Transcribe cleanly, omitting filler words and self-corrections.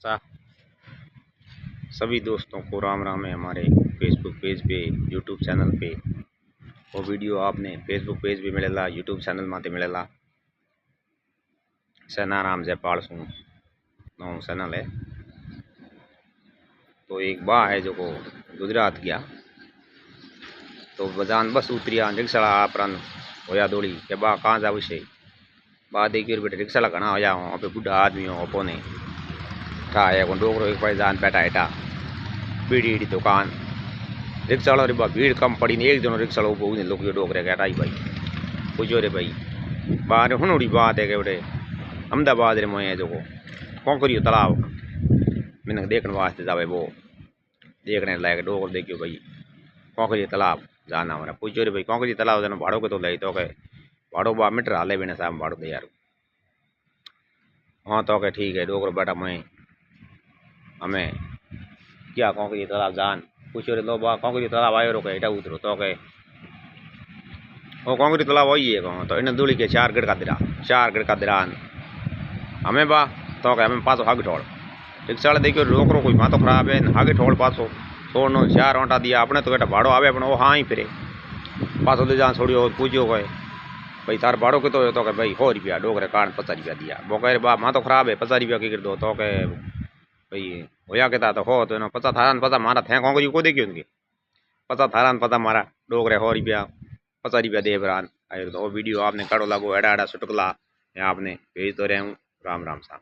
सा सभी दोस्तों को राम राम है। हमारे फेसबुक पेज पे, यूट्यूब चैनल पे वो वीडियो आपने फेसबुक पेज पे मिलेला, यूट्यूब चैनल माते मिलेला। सेना राम जयपाल सू नौ चैनल है। तो एक बा है जो को गुजरात गया तो बजान बस उतरिया रिक्शा आपरन होया दौड़ी के बा कहाँ जाऊ से बा देखिए बेटे रिक्शा घना होया हो पे बुढ़ा आदमी हो अपने था है डोकरो एक पाई जान बैठा हेटा बीड़ी दुकान रिक्शा वाला रे बा भीड़ कम पड़ी नहीं एक जनो रिक्शा वाला उन्हें लोग डोकरे कहता ही भाई पूछो रे भाई बाहर हुनोड़ी बात है कि बेटे अहमदाबाद रे मोए जो कौन करियो तालाब मैंने देखने वास्ते जावे वो देखने लायक डोकर देखियो भाई कौन करियो तालाब जाना हमारा पूछो रे भाई कौन करियो तालाब जाना भाड़ो के तो ले तो के भाड़ो बा मीटर हाले बिना साहब भाड़ो दे यार। हाँ तो के ठीक है डोकर बेटा मैं हमें क्या कौन करियो तालाब जान पूछो रे लो बा कौन करियो तालाब आयो रो के इटा उतरो तो के वो कौन करियो तालाब वही है कौन तो इन दूली के चार गड़ का दिरा हमें बा तो के हमें पासो हाग ठोड़ रिक्शा वाले देखियो रोकरो कोई मातो खराब है हागे ठोड़ पासो छोड़नो चार ओंटा दिया अपने तो बेटा भाड़ो आवे अपने वो हाँ ही फिरे पासो दे जान छोड़ियो पूछो कोई भाई तार भाड़ो कितो तो के भाई 100 रुपया डोकरे कारण 50 रुपया दिया वो कह बा माँ तो खराब है 50 रुपया की कर दो तो के भाई होया कहता तो हो तो 50 थारा पता मारा थे कौन को देखियो उनके 50 थारा पता मारा डोकरे 100 रुपया 50 रुपया दे बरान। तो वो वीडियो आपने काढ़ो लागो एड़ा एड़ा सुटकला आपने भेज तो रहे हूँ। राम राम साहब।